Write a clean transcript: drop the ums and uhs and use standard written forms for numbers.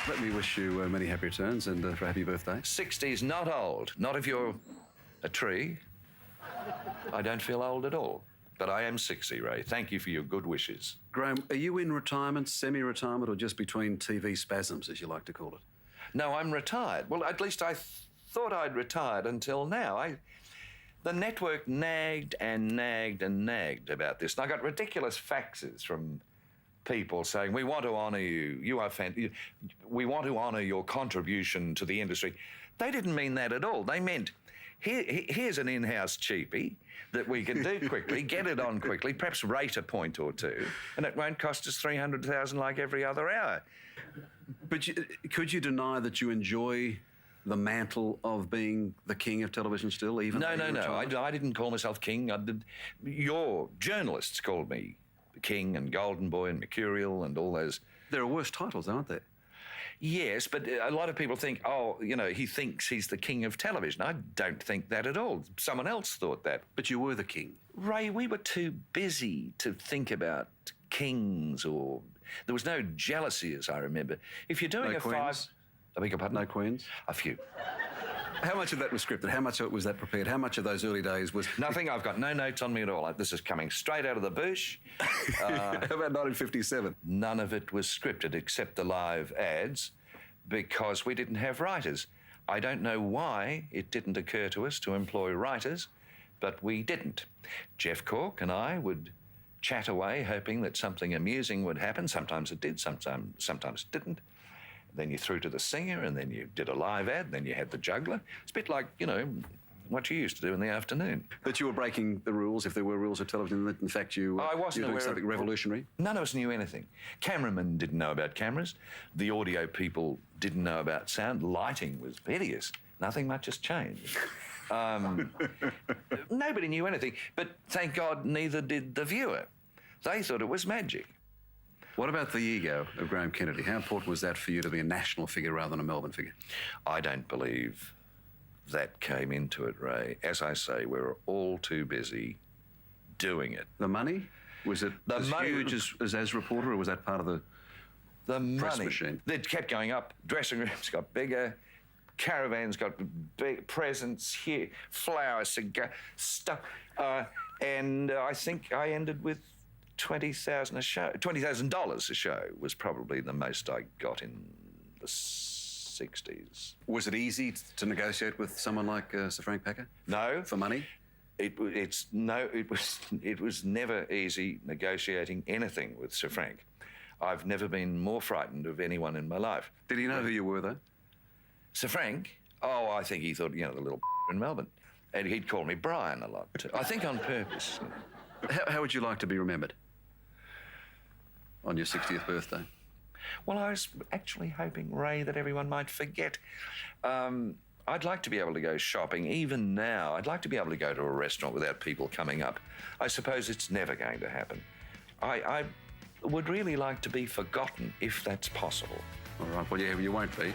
Let me wish you many happy returns and for a happy birthday. 60's not old. Not if you're a tree. I don't feel old at all. But I am 60, Ray. Thank you for your good wishes. Graham, are you in retirement, semi-retirement, or just between TV spasms, as you like to call it? No, I'm retired. Well, at least I thought I'd retired until now. The network nagged and nagged and nagged about this. And I got ridiculous faxes from people saying, we want to honour you. We want to honour your contribution to the industry. They didn't mean that at all. They meant, here's an in-house cheapie that we can do quickly, get it on quickly, perhaps rate a point or two, and it won't cost us $300,000 like every other hour. But could you deny that you enjoy the mantle of being the king of television still, even No. I didn't call myself king. Your journalists called me King and Golden Boy and Mercurial and all those. There are worse titles, aren't there? Yes, but a lot of people think, he thinks he's the king of television. I don't think that at all. Someone else thought that. But you were the king. Ray, we were too busy to think about kings or... There was no jealousy, as I remember. If you're doing no a queens? I beg your pardon? No queens? A few. How much of that was scripted? How much of it was that prepared? How much of those early days was... Nothing. I've got no notes on me at all. This is coming straight out of the bush. How about 1957? None of it was scripted except the live ads because we didn't have writers. I don't know why it didn't occur to us to employ writers, but we didn't. Jeff Cork and I would chat away hoping that something amusing would happen. Sometimes it did, sometimes it didn't. Then you threw to the singer, and then you did a live ad, and then you had the juggler. It's a bit like, what you used to do in the afternoon. But you were breaking the rules, if there were rules of television, that in fact you were doing something revolutionary? None of us knew anything. Cameramen didn't know about cameras. The audio people didn't know about sound. Lighting was hideous. Nothing much has changed. Nobody knew anything. But thank God neither did the viewer. They thought it was magic. What about the ego of Graham Kennedy? How important was that for you to be a national figure rather than a Melbourne figure? I don't believe that came into it, Ray. As I say, we were all too busy doing it. The money? Was it huge as reporter, or was that part of the press machine? It kept going up. Dressing rooms got bigger. Caravans got big, presents here, flowers, cigar, stuff. And I think I ended with $20,000 a show. $20,000 a show was probably the most I got in the 60s. Was it easy to negotiate with someone like Sir Frank Packer? No. For money? It was never easy negotiating anything with Sir Frank. I've never been more frightened of anyone in my life. Did he know who you were, though? Sir Frank? Oh, I think he thought, the little in Melbourne. And he'd call me Brian a lot, too. I think on purpose. How would you like to be remembered on your 60th birthday? Well, I was actually hoping, Ray, that everyone might forget. I'd like to be able to go shopping, even now. I'd like to be able to go to a restaurant without people coming up. I suppose it's never going to happen. I would really like to be forgotten, if that's possible. All right, well, yeah, you won't be.